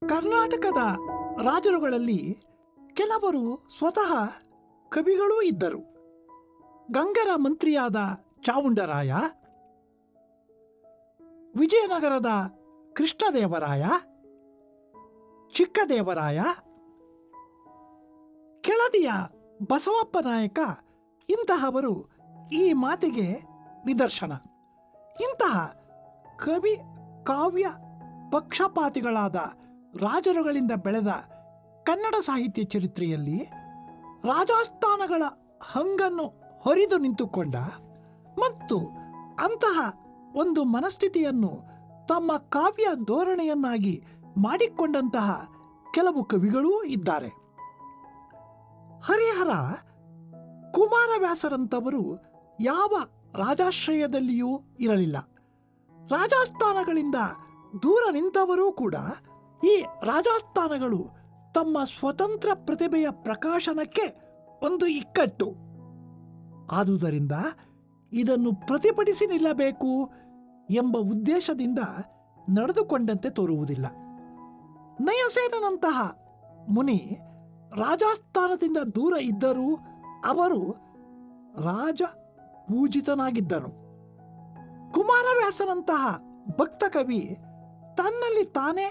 ಕರ್ನಾಟಕದ ರಾಜರುಗಳಲ್ಲಿ ಕೆಲವರು ಸ್ವತಃ ಕವಿಗಳೂ ಇದ್ದರು. ಗಂಗರ ಮಂತ್ರಿಯಾದ ಚಾವುಂಡರಾಯ, ವಿಜಯನಗರದ ಕೃಷ್ಣದೇವರಾಯ, ಚಿಕ್ಕದೇವರಾಯ, ಕೆಳದಿಯ ಬಸವಪ್ಪ ನಾಯಕ ಇಂತಹವರು ಈ ಮಾತಿಗೆ ನಿದರ್ಶನ. ಇಂತಹ ಕವಿ ಕಾವ್ಯ ಪಕ್ಷಪಾತಿಗಳಾದ ರಾಜರುಗಳಿಂದ ಬೆಳೆದ ಕನ್ನಡ ಸಾಹಿತ್ಯ ಚರಿತ್ರೆಯಲ್ಲಿ ರಾಜಾಸ್ಥಾನಗಳ ಹಂಗನ್ನು ಹೊರಿದು ನಿಂತುಕೊಂಡ ಮತ್ತು ಅಂತಹ ಒಂದು ಮನಸ್ಥಿತಿಯನ್ನು ತಮ್ಮ ಕಾವ್ಯ ಧೋರಣೆಯನ್ನಾಗಿ ಮಾಡಿಕೊಂಡಂತಹ ಕೆಲವು ಕವಿಗಳೂ ಇದ್ದಾರೆ. ಹರಿಹರ, ಕುಮಾರವ್ಯಾಸರಂಥವರು ಯಾವ ರಾಜಾಶ್ರಯದಲ್ಲಿಯೂ ಇರಲಿಲ್ಲ. ರಾಜಾಸ್ಥಾನಗಳಿಂದ ದೂರ ನಿಂತವರೂ ಕೂಡ ಈ ರಾಜಾಸ್ಥಾನಗಳು ತಮ್ಮ ಸ್ವತಂತ್ರ ಪ್ರತಿಭೆಯ ಪ್ರಕಾಶನಕ್ಕೆ ಒಂದು ಇಕ್ಕಟ್ಟು. ಆದುದರಿಂದ ಇದನ್ನು ಪ್ರತಿಭಟಿಸಿ ನಿಲ್ಲಬೇಕು ಎಂಬ ಉದ್ದೇಶದಿಂದ ನಡೆದುಕೊಂಡಂತೆ ತೋರುವುದಿಲ್ಲ. ನಯಸೇನಂತಹ ಮುನಿ ರಾಜಾಸ್ಥಾನದಿಂದ ದೂರ ಇದ್ದರೂ ಅವರು ರಾಜ ಪೂಜಿತನಾಗಿದ್ದನು. ಕುಮಾರವ್ಯಾಸನಂತಹ ಭಕ್ತ ಕವಿ ತನ್ನಲ್ಲಿ ತಾನೇ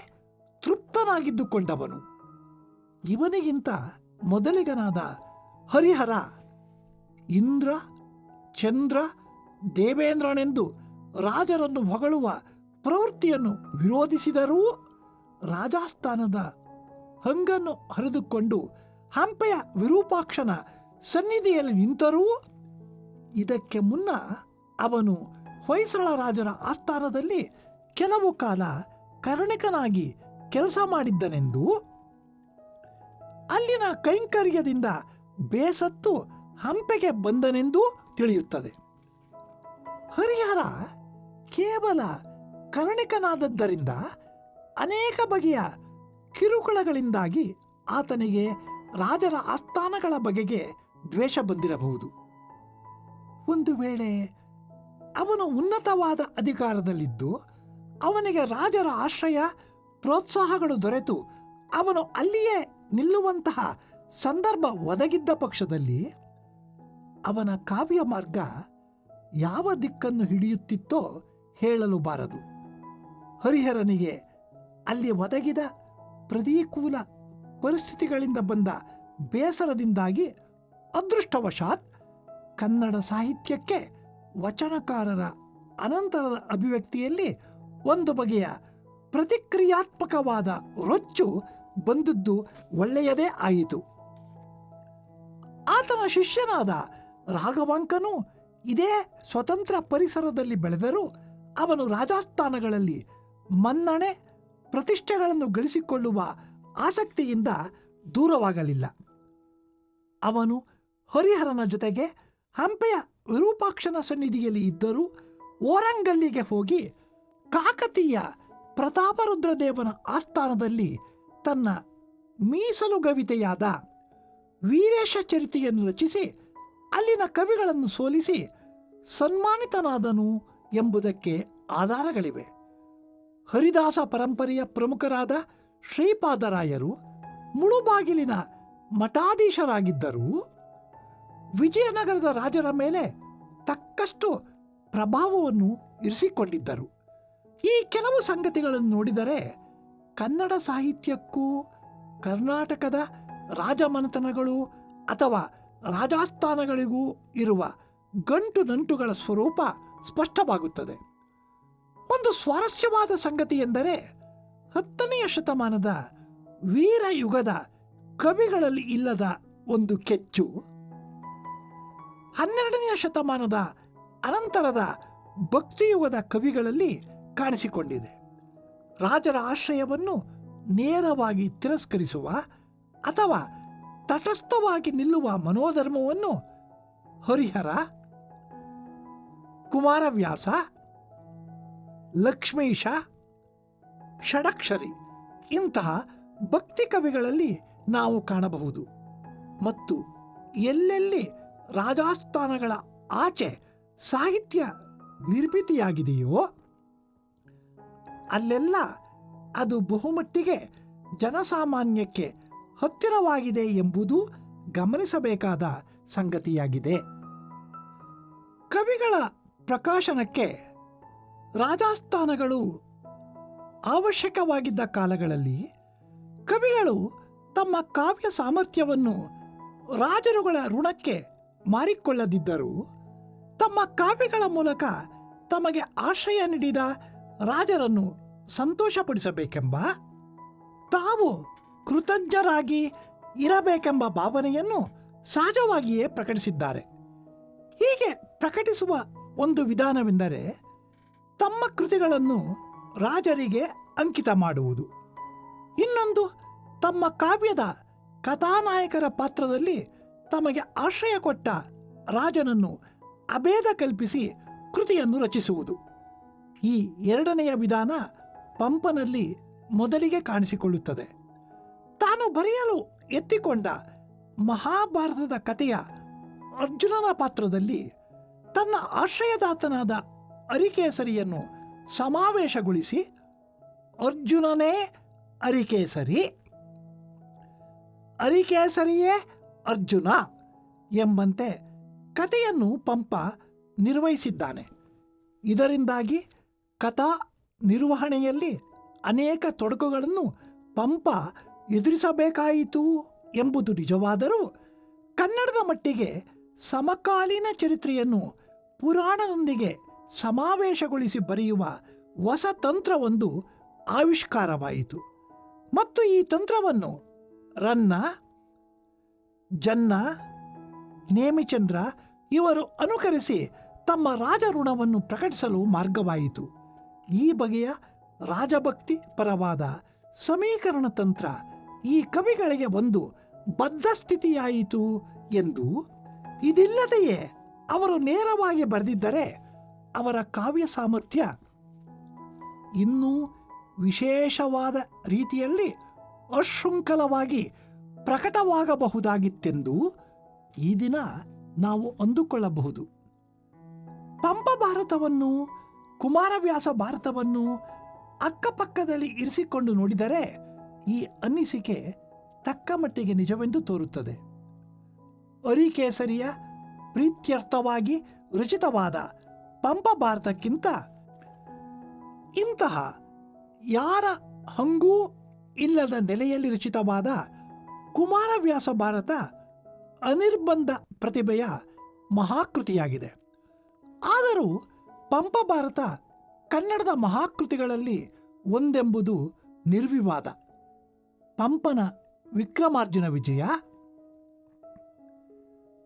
ತೃಪ್ತನಾಗಿದ್ದುಕೊಂಡವನು. ಇವನಿಗಿಂತ ಮೊದಲಿಗನಾದ ಹರಿಹರ ಇಂದ್ರ, ಚಂದ್ರ, ದೇವೇಂದ್ರನೆಂದು ರಾಜರನ್ನು ಹೊಗಳುವ ಪ್ರವೃತ್ತಿಯನ್ನು ವಿರೋಧಿಸಿದರೂ ರಾಜಾಸ್ಥಾನದ ಹಂಗನ್ನು ಹರಿದುಕೊಂಡು ಹಂಪೆಯ ವಿರೂಪಾಕ್ಷನ ಸನ್ನಿಧಿಯಲ್ಲಿ ನಿಂತರೂ ಇದಕ್ಕೆ ಮುನ್ನ ಅವನು ಹೊಯ್ಸಳ ರಾಜರ ಆಸ್ಥಾನದಲ್ಲಿ ಕೆಲವು ಕಾಲ ಕರ್ಣಿಕನಾಗಿ ಕೆಲಸ ಮಾಡಿದ್ದನೆಂದು, ಅಲ್ಲಿನ ಕೈಂಕರ್ಯದಿಂದ ಬೇಸತ್ತು ಹಂಪೆಗೆ ಬಂದನೆಂದೂ ತಿಳಿಯುತ್ತದೆ. ಹರಿಹರ ಕೇವಲ ಕರ್ಣಿಕನಾದದ್ದರಿಂದ ಅನೇಕ ಬಗೆಯ ಕಿರುಕುಳಗಳಿಂದಾಗಿ ಆತನಿಗೆ ರಾಜರ ಆಸ್ಥಾನಗಳ ಬಗೆಗೆ ದ್ವೇಷ ಬಂದಿರಬಹುದು. ಒಂದು ವೇಳೆ ಅವನು ಉನ್ನತವಾದ ಅಧಿಕಾರದಲ್ಲಿದ್ದು ಅವನಿಗೆ ರಾಜರ ಆಶ್ರಯ ಪ್ರೋತ್ಸಾಹಗಳು ದೊರೆತು ಅವನು ಅಲ್ಲಿಯೇ ನಿಲ್ಲುವಂತಹ ಸಂದರ್ಭ ಒದಗಿದ್ದ ಪಕ್ಷದಲ್ಲಿ ಅವನ ಕಾವ್ಯ ಮಾರ್ಗ ಯಾವ ದಿಕ್ಕನ್ನು ಹಿಡಿಯುತ್ತಿತ್ತೋ ಹೇಳಲು ಬಾರದು. ಹರಿಹರನಿಗೆ ಅಲ್ಲಿ ಒದಗಿದ ಪ್ರತಿಕೂಲ ಪರಿಸ್ಥಿತಿಗಳಿಂದ ಬಂದ ಬೇಸರದಿಂದಾಗಿ ಅದೃಷ್ಟವಶಾತ್ ಕನ್ನಡ ಸಾಹಿತ್ಯಕ್ಕೆ ವಚನಕಾರರ ಅನಂತರದ ಅಭಿವ್ಯಕ್ತಿಯಲ್ಲಿ ಒಂದು ಬಗೆಯ ಪ್ರತಿಕ್ರಿಯಾತ್ಮಕವಾದ ರೊಚ್ಚು ಬಂದದ್ದು ಒಳ್ಳೆಯದೇ ಆಯಿತು. ಆತನ ಶಿಷ್ಯನಾದ ರಾಘವಾಂಕನು ಇದೇ ಸ್ವತಂತ್ರ ಪರಿಸರದಲ್ಲಿ ಬೆಳೆದರೂ ಅವನು ರಾಜಾಸ್ಥಾನಗಳಲ್ಲಿ ಮನ್ನಣೆ ಪ್ರತಿಷ್ಠೆಗಳನ್ನು ಗಳಿಸಿಕೊಳ್ಳುವ ಆಸಕ್ತಿಯಿಂದ ದೂರವಾಗಲಿಲ್ಲ. ಅವನು ಹರಿಹರನ ಜೊತೆಗೆ ಹಂಪೆಯ ವಿರೂಪಾಕ್ಷನ ಸನ್ನಿಧಿಯಲ್ಲಿ ಇದ್ದರೂ ಓರಂಗಲ್ಲಿಗೆ ಹೋಗಿ ಕಾಕತೀಯ ಪ್ರತಾಪರುದ್ರದೇವನ ಆಸ್ಥಾನದಲ್ಲಿ ತನ್ನ ಮೀಸಲುಗವಿತೆಯಾದ ವೀರೇಶ ಚರಿತೆಯನ್ನು ರಚಿಸಿ ಅಲ್ಲಿನ ಕವಿಗಳನ್ನು ಸೋಲಿಸಿ ಸನ್ಮಾನಿತನಾದನು ಎಂಬುದಕ್ಕೆ ಆಧಾರಗಳಿವೆ. ಹರಿದಾಸ ಪರಂಪರೆಯ ಪ್ರಮುಖರಾದ ಶ್ರೀಪಾದರಾಯರು ಮುಳುಬಾಗಿಲಿನ ಮಠಾಧೀಶರಾಗಿದ್ದರೂ ವಿಜಯನಗರದ ರಾಜರ ಮೇಲೆ ತಕ್ಕಷ್ಟು ಪ್ರಭಾವವನ್ನು ಇರಿಸಿಕೊಂಡಿದ್ದರು. ಈ ಕೆಲವು ಸಂಗತಿಗಳನ್ನು ನೋಡಿದರೆ ಕನ್ನಡ ಸಾಹಿತ್ಯಕ್ಕೂ ಕರ್ನಾಟಕದ ರಾಜಮನೆತನಗಳು ಅಥವಾ ರಾಜಾಸ್ಥಾನಗಳಿಗೂ ಇರುವ ಗಂಟು ನಂಟುಗಳ ಸ್ವರೂಪ ಸ್ಪಷ್ಟವಾಗುತ್ತದೆ. ಒಂದು ಸ್ವಾರಸ್ಯವಾದ ಸಂಗತಿ ಎಂದರೆ 10ನೇ ಶತಮಾನದ ವೀರಯುಗದ ಕವಿಗಳಲ್ಲಿ ಇಲ್ಲದ ಒಂದು ಕೆಚ್ಚು 12ನೇ ಶತಮಾನದ ಅನಂತರದ ಭಕ್ತಿಯುಗದ ಕವಿಗಳಲ್ಲಿ ಕಾಣಿಸಿಕೊಂಡಿದೆ. ರಾಜರ ಆಶ್ರಯವನ್ನು ನೇರವಾಗಿ ತಿರಸ್ಕರಿಸುವ ಅಥವಾ ತಟಸ್ಥವಾಗಿ ನಿಲ್ಲುವ ಮನೋಧರ್ಮವನ್ನು ಹರಿಹರ, ಕುಮಾರವ್ಯಾಸ, ಲಕ್ಷ್ಮೀಶ, ಷಡಕ್ಷರಿ ಇಂತಹ ಭಕ್ತಿ ಕವಿಗಳಲ್ಲಿ ನಾವು ಕಾಣಬಹುದು. ಮತ್ತು ಎಲ್ಲೆಲ್ಲಿ ರಾಜಾಸ್ಥಾನಗಳ ಆಚೆ ಸಾಹಿತ್ಯ ನಿರ್ಮಿತಿಯಾಗಿದೆಯೋ ಅಲ್ಲೆಲ್ಲ ಅದು ಬಹುಮಟ್ಟಿಗೆ ಜನಸಾಮಾನ್ಯಕ್ಕೆ ಹತ್ತಿರವಾಗಿದೆ ಎಂಬುದು ಗಮನಿಸಬೇಕಾದ ಸಂಗತಿಯಾಗಿದೆ. ಕವಿಗಳ ಪ್ರಕಾಶನಕ್ಕೆ ರಾಜಾಸ್ಥಾನಗಳು ಅವಶ್ಯಕವಾಗಿದ್ದ ಕಾಲಗಳಲ್ಲಿ ಕವಿಗಳು ತಮ್ಮ ಕಾವ್ಯ ಸಾಮರ್ಥ್ಯವನ್ನು ರಾಜರುಗಳ ಋಣಕ್ಕೆ ಮಾರಿಕೊಳ್ಳದಿದ್ದರೂ ತಮ್ಮ ಕಾವ್ಯಗಳ ಮೂಲಕ ತಮಗೆ ಆಶ್ರಯ ನೀಡಿದ ರಾಜರನ್ನು ಸಂತೋಷಪಡಿಸಬೇಕೆಂಬ, ತಾವು ಕೃತಜ್ಞರಾಗಿ ಇರಬೇಕೆಂಬ ಭಾವನೆಯನ್ನು ಸಹಜವಾಗಿಯೇ ಪ್ರಕಟಿಸಿದ್ದಾರೆ. ಹೀಗೆ ಪ್ರಕಟಿಸುವ ಒಂದು ವಿಧಾನವೆಂದರೆ ತಮ್ಮ ಕೃತಿಗಳನ್ನು ರಾಜರಿಗೆ ಅಂಕಿತ ಮಾಡುವುದು. ಇನ್ನೊಂದು, ತಮ್ಮ ಕಾವ್ಯದ ಕಥಾನಾಯಕರ ಪಾತ್ರದಲ್ಲಿ ತಮಗೆ ಆಶ್ರಯ ಕೊಟ್ಟ ರಾಜನನ್ನು ಅಭೇದ ಕಲ್ಪಿಸಿ ಕೃತಿಯನ್ನು ರಚಿಸುವುದು. ಈ ಎರಡನೆಯ ವಿಧಾನ ಪಂಪನಲ್ಲಿ ಮೊದಲಿಗೆ ಕಾಣಿಸಿಕೊಳ್ಳುತ್ತದೆ. ತಾನು ಬರೆಯಲು ಎತ್ತಿಕೊಂಡ ಮಹಾಭಾರತದ ಕಥೆಯ ಅರ್ಜುನನ ಪಾತ್ರದಲ್ಲಿ ತನ್ನ ಆಶ್ರಯದಾತನಾದ ಅರಿಕೇಸರಿಯನ್ನು ಸಮಾವೇಶಗೊಳಿಸಿ ಅರ್ಜುನನೇ ಅರಿಕೇಸರಿ, ಅರಿಕೇಸರಿಯೇ ಅರ್ಜುನ ಎಂಬಂತೆ ಕಥೆಯನ್ನು ಪಂಪ ನಿರ್ವಹಿಸಿದ್ದಾನೆ. ಇದರಿಂದಾಗಿ ಕಥಾ ನಿರ್ವಹಣೆಯಲ್ಲಿ ಅನೇಕ ತೊಡಕುಗಳನ್ನು ಪಂಪ ಎದುರಿಸಬೇಕಾಯಿತು ಎಂಬುದು ನಿಜವಾದರೂ ಕನ್ನಡದ ಮಟ್ಟಿಗೆ ಸಮಕಾಲೀನ ಚರಿತ್ರೆಯನ್ನು ಪುರಾಣದೊಂದಿಗೆ ಸಮಾವೇಶಗೊಳಿಸಿ ಬರೆಯುವ ಹೊಸ ತಂತ್ರವೊಂದು ಆವಿಷ್ಕಾರವಾಯಿತು. ಮತ್ತು ಈ ತಂತ್ರವನ್ನು ರನ್ನ, ಜನ್ನ, ನೇಮಿಚಂದ್ರ ಇವರು ಅನುಕರಿಸಿ ತಮ್ಮ ರಾಜಋಣವನ್ನು ಪ್ರಕಟಿಸಲು ಮಾರ್ಗವಾಯಿತು. ಈ ಬಗೆಯ ರಾಜಭಕ್ತಿ ಪರವಾದ ಸಮೀಕರಣ ತಂತ್ರ ಈ ಕವಿಗಳಿಗೆ ಒಂದು ಬದ್ಧ ಸ್ಥಿತಿಯಾಯಿತು ಎಂದು, ಇದಿಲ್ಲದೆಯೇ ಅವರು ನೇರವಾಗಿ ಬರೆದಿದ್ದರೆ ಅವರ ಕಾವ್ಯ ಸಾಮರ್ಥ್ಯ ಇನ್ನೂ ವಿಶೇಷವಾದ ರೀತಿಯಲ್ಲಿ ಅಶೃಂಖಲವಾಗಿ ಪ್ರಕಟವಾಗಬಹುದಾಗಿತ್ತೆಂದು ಈ ದಿನ ನಾವು ಅಂದುಕೊಳ್ಳಬಹುದು. ಪಂಪ ಭಾರತವನ್ನು, ಕುಮಾರವ್ಯಾಸ ಭಾರತವನ್ನು ಅಕ್ಕಪಕ್ಕದಲ್ಲಿ ಇರಿಸಿಕೊಂಡು ನೋಡಿದರೆ ಈ ಅನ್ನಿಸಿಕೆ ತಕ್ಕ ಮಟ್ಟಿಗೆ ನಿಜವೆಂದು ತೋರುತ್ತದೆ. ಅರಿಕೇಸರಿಯ ಪ್ರೀತ್ಯರ್ಥವಾಗಿ ರಚಿತವಾದ ಪಂಪ ಭಾರತಕ್ಕಿಂತ ಇಂತಹ ಯಾರ ಹಂಗೂ ಇಲ್ಲದ ನೆಲೆಯಲ್ಲಿ ರಚಿತವಾದ ಕುಮಾರವ್ಯಾಸ ಭಾರತ ಅನಿರ್ಬಂಧ ಪ್ರತಿಭೆಯ ಮಹಾಕೃತಿಯಾಗಿದೆ. ಆದರೂ ಪಂಪ ಭಾರತ ಕನ್ನಡದ ಮಹಾಕೃತಿಗಳಲ್ಲಿ ಒಂದೆಂಬುದು ನಿರ್ವಿವಾದ. ಪಂಪನ ವಿಕ್ರಮಾರ್ಜುನ ವಿಜಯ,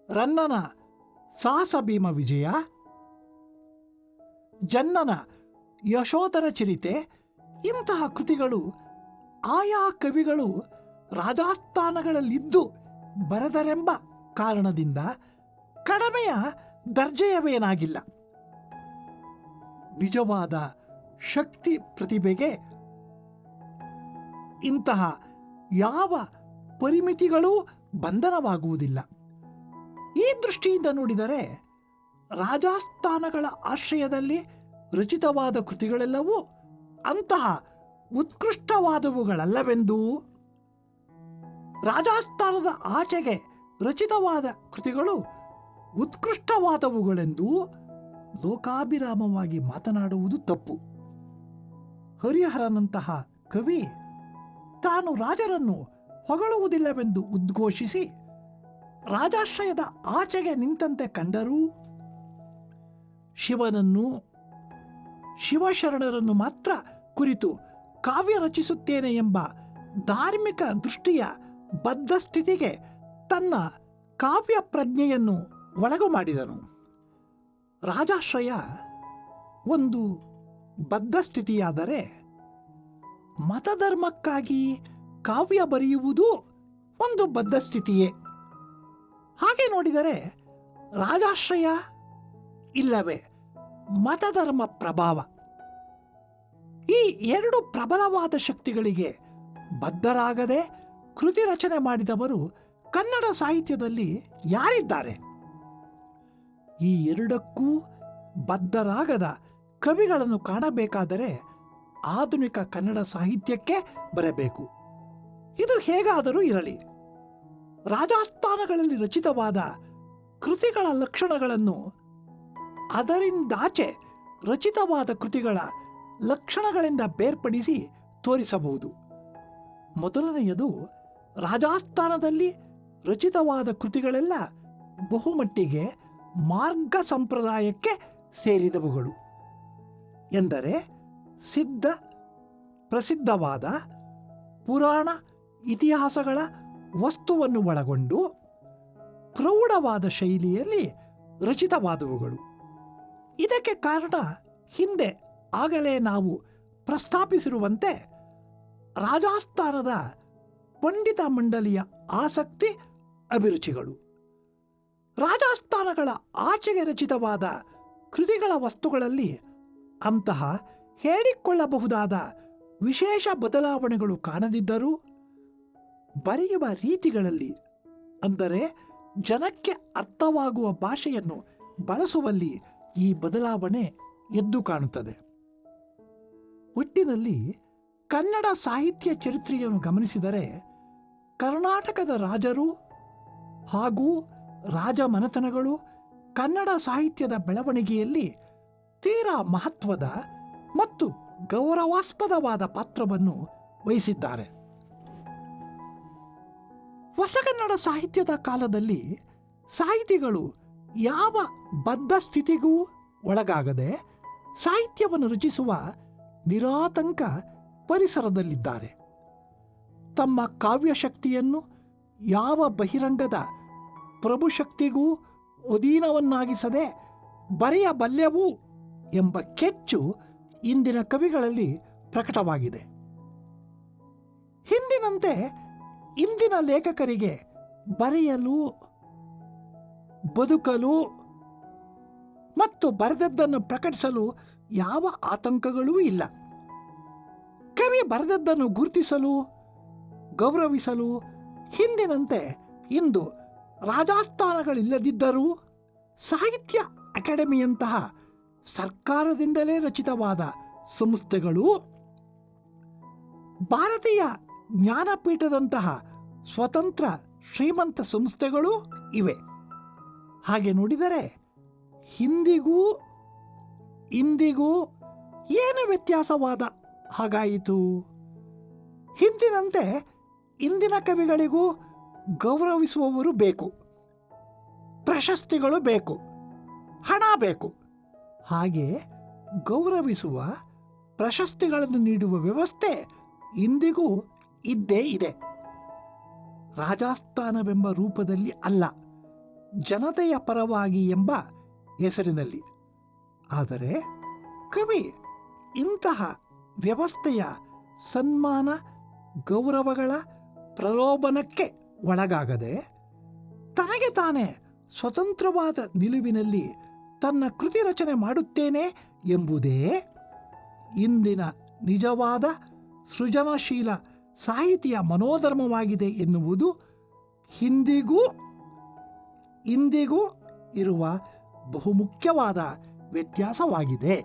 ರನ್ನನ ಸಾಹಸ ಭೀಮ ವಿಜಯ, ಜನ್ನನ ಯಶೋಧರ ಚರಿತೆ ಇಂತಹ ಕೃತಿಗಳು ಆಯಾ ಕವಿಗಳು ರಾಜಾಸ್ಥಾನಗಳಲ್ಲಿದ್ದು ಬರೆದರೆಂಬ ಕಾರಣದಿಂದ ಕಡಿಮೆಯ ದರ್ಜೆಯವೇನಾಗಿಲ್ಲ. ನಿಜವಾದ ಶಕ್ತಿ ಪ್ರತಿಭೆಗೆ ಇಂತಹ ಯಾವ ಪರಿಮಿತಿಗಳೂ ಬಂಧನವಾಗುವುದಿಲ್ಲ. ಈ ದೃಷ್ಟಿಯಿಂದ ನೋಡಿದರೆ ರಾಜಾಸ್ಥಾನಗಳ ಆಶ್ರಯದಲ್ಲಿ ರಚಿತವಾದ ಕೃತಿಗಳೆಲ್ಲವೂ ಅಂತಹ ಉತ್ಕೃಷ್ಟವಾದವುಗಳಲ್ಲವೆಂದೂ, ರಾಜಾಸ್ಥಾನದ ಆಚೆಗೆ ರಚಿತವಾದ ಕೃತಿಗಳು ಉತ್ಕೃಷ್ಟವಾದವುಗಳೆಂದೂ ಲೋಕಾಭಿರಾಮವಾಗಿ ಮಾತನಾಡುವುದು ತಪ್ಪು. ಹರಿಹರನಂತಹ ಕವಿ ತಾನು ರಾಜರನ್ನು ಹೊಗಳುವುದಿಲ್ಲವೆಂದು ಉದ್ಘೋಷಿಸಿ ರಾಜಾಶ್ರಯದ ಆಚೆಗೆ ನಿಂತಂತೆ ಕಂಡರೂ ಶಿವನನ್ನು, ಶಿವಶರಣರನ್ನು ಮಾತ್ರ ಕುರಿತು ಕಾವ್ಯ ರಚಿಸುತ್ತೇನೆ ಎಂಬ ಧಾರ್ಮಿಕ ದೃಷ್ಟಿಯ ಬದ್ಧ ಸ್ಥಿತಿಗೆ ತನ್ನ ಕಾವ್ಯ ಪ್ರಜ್ಞೆಯನ್ನು ಒಳಗು ಮಾಡಿದನು. ರಾಜಾಶ್ರಯ ಒಂದು ಬದ್ಧ ಸ್ಥಿತಿಯಾದರೆ ಮತಧರ್ಮಕ್ಕಾಗಿ ಕಾವ್ಯ ಬರೆಯುವುದು ಒಂದು ಬದ್ಧ ಸ್ಥಿತಿಯೇ. ಹಾಗೆ ನೋಡಿದರೆ ರಾಜಾಶ್ರಯ ಇಲ್ಲವೇ ಮತಧರ್ಮ ಪ್ರಭಾವ, ಈ ಎರಡು ಪ್ರಬಲವಾದ ಶಕ್ತಿಗಳಿಗೆ ಬದ್ಧರಾಗದೆ ಕೃತಿ ರಚನೆ ಮಾಡಿದವರು ಕನ್ನಡ ಸಾಹಿತ್ಯದಲ್ಲಿ ಯಾರಿದ್ದಾರೆ? ಈ ಎರಡಕ್ಕೂ ಬದ್ಧರಾಗದ ಕವಿಗಳನ್ನು ಕಾಣಬೇಕಾದರೆ ಆಧುನಿಕ ಕನ್ನಡ ಸಾಹಿತ್ಯಕ್ಕೆ ಬರಬೇಕು. ಇದು ಹೇಗಾದರೂ ಇರಲಿ, ರಾಜಾಸ್ಥಾನಗಳಲ್ಲಿ ರಚಿತವಾದ ಕೃತಿಗಳ ಲಕ್ಷಣಗಳನ್ನು ಅದರಿಂದಾಚೆ ರಚಿತವಾದ ಕೃತಿಗಳ ಲಕ್ಷಣಗಳಿಂದ ಬೇರ್ಪಡಿಸಿ ತೋರಿಸಬಹುದು. ಮೊದಲನೆಯದು, ರಾಜಾಸ್ಥಾನದಲ್ಲಿ ರಚಿತವಾದ ಕೃತಿಗಳೆಲ್ಲ ಬಹುಮಟ್ಟಿಗೆ ಮಾರ್ಗ ಸಂಪ್ರದಾಯಕ್ಕೆ ಸೇರಿದವುಗಳು. ಎಂದರೆ ಪ್ರಸಿದ್ಧವಾದ ಪುರಾಣ ಇತಿಹಾಸಗಳ ವಸ್ತುವನ್ನು ಒಳಗೊಂಡು ಪ್ರೌಢವಾದ ಶೈಲಿಯಲ್ಲಿ ರಚಿತವಾದವುಗಳು. ಇದಕ್ಕೆ ಕಾರಣ ಹಿಂದೆ ಆಗಲೇ ನಾವು ಪ್ರಸ್ತಾಪಿಸಿರುವಂತೆ ರಾಜಾಸ್ಥಾನದ ಪಂಡಿತ ಮಂಡಲಿಯ ಆಸಕ್ತಿ ಅಭಿರುಚಿಗಳು. ರಾಜಾಸ್ಥಾನಗಳ ಆಚೆಗೆ ರಚಿತವಾದ ಕೃತಿಗಳ ವಸ್ತುಗಳಲ್ಲಿ ಅಂತಹ ಹೇಳಿಕೊಳ್ಳಬಹುದಾದ ವಿಶೇಷ ಬದಲಾವಣೆಗಳು ಕಾಣದಿದ್ದರೂ ಬರೆಯುವ ರೀತಿಗಳಲ್ಲಿ, ಅಂದರೆ ಜನಕ್ಕೆ ಅರ್ಥವಾಗುವ ಭಾಷೆಯನ್ನು ಬಳಸುವಲ್ಲಿ ಈ ಬದಲಾವಣೆ ಎದ್ದು ಕಾಣುತ್ತದೆ. ಒಟ್ಟಿನಲ್ಲಿ ಕನ್ನಡ ಸಾಹಿತ್ಯ ಚರಿತ್ರೆಯನ್ನು ಗಮನಿಸಿದರೆ ಕರ್ನಾಟಕದ ರಾಜರು ಹಾಗೂ ರಾಜಮನೆತನಗಳು ಕನ್ನಡ ಸಾಹಿತ್ಯದ ಬೆಳವಣಿಗೆಯಲ್ಲಿ ತೀರಾ ಮಹತ್ವದ ಮತ್ತು ಗೌರವಾಸ್ಪದವಾದ ಪಾತ್ರವನ್ನು ವಹಿಸಿದ್ದಾರೆ. ಹೊಸಗನ್ನಡ ಸಾಹಿತ್ಯದ ಕಾಲದಲ್ಲಿ ಸಾಹಿತಿಗಳು ಯಾವ ಬದ್ಧ ಸ್ಥಿತಿಗೂ ಒಳಗಾಗದೆ ಸಾಹಿತ್ಯವನ್ನು ರಚಿಸುವ ನಿರಾತಂಕ ಪರಿಸರದಲ್ಲಿದ್ದಾರೆ. ತಮ್ಮ ಕಾವ್ಯಶಕ್ತಿಯನ್ನು ಯಾವ ಬಹಿರಂಗದ ಪ್ರಭುಶಕ್ತಿಗೂ ಅಧೀನವನ್ನಾಗಿಸದೆ ಬರೆಯಬಲ್ಲೆವು ಎಂಬ ಕೆಚ್ಚು ಇಂದಿನ ಕವಿಗಳಲ್ಲಿ ಪ್ರಕಟವಾಗಿದೆ. ಹಿಂದಿನಂತೆ ಇಂದಿನ ಲೇಖಕರಿಗೆ ಬರೆಯಲು, ಬದುಕಲು ಮತ್ತು ಬರೆದದ್ದನ್ನು ಪ್ರಕಟಿಸಲು ಯಾವ ಆತಂಕಗಳೂ ಇಲ್ಲ. ಕವಿ ಬರೆದದ್ದನ್ನು ಗುರುತಿಸಲು, ಗೌರವಿಸಲು ಹಿಂದಿನಂತೆ ಇಂದು ರಾಜಾಸ್ಥಾನಗಳಿಲ್ಲದಿದ್ದರೂ ಸಾಹಿತ್ಯ ಅಕಾಡೆಮಿಯಂತಹ ಸರ್ಕಾರದಿಂದಲೇ ರಚಿತವಾದ ಸಂಸ್ಥೆಗಳು, ಭಾರತೀಯ ಜ್ಞಾನಪೀಠದಂತಹ ಸ್ವತಂತ್ರ ಶ್ರೀಮಂತ ಸಂಸ್ಥೆಗಳು ಇವೆ. ಹಾಗೆ ನೋಡಿದರೆ ಹಿಂದಿಗೂ ಇಂದಿಗೂ ಏನು ವ್ಯತ್ಯಾಸವಾದ ಹಾಗಾಯಿತು? ಹಿಂದಿನಂತೆ ಇಂದಿನ ಕವಿಗಳಿಗೂ ಗೌರವಿಸುವವರು ಬೇಕು, ಪ್ರಶಸ್ತಿಗಳು ಬೇಕು, ಹಣ ಬೇಕು. ಹಾಗೆ ಗೌರವಿಸುವ, ಪ್ರಶಸ್ತಿಗಳನ್ನು ನೀಡುವ ವ್ಯವಸ್ಥೆ ಇಂದಿಗೂ ಇದ್ದೇ ಇದೆ. ರಾಜಾಸ್ಥಾನವೆಂಬ ರೂಪದಲ್ಲಿ ಅಲ್ಲ, ಜನತೆಯ ಪರವಾಗಿ ಎಂಬ ಹೆಸರಿನಲ್ಲಿ. ಆದರೆ ಕವಿ ಇಂತಹ ವ್ಯವಸ್ಥೆಯ ಸನ್ಮಾನ ಗೌರವಗಳ ಪ್ರಲೋಭನಕ್ಕೆ ಒಳಗಾಗದೆ ತನಗೆ ತಾನೇ ಸ್ವತಂತ್ರವಾದ ನಿಲುವಿನಲ್ಲಿ ತನ್ನ ಕೃತಿ ರಚನೆ ಮಾಡುತ್ತೇನೆ ಎಂಬುದೇ ಇಂದಿನ ನಿಜವಾದ ಸೃಜನಶೀಲ ಸಾಹಿತಿಯ ಮನೋಧರ್ಮವಾಗಿದೆ ಎನ್ನುವುದು ಇಂದಿಗೂ ಇರುವ ಬಹುಮುಖ್ಯವಾದ ವ್ಯತ್ಯಾಸವಾಗಿದೆ.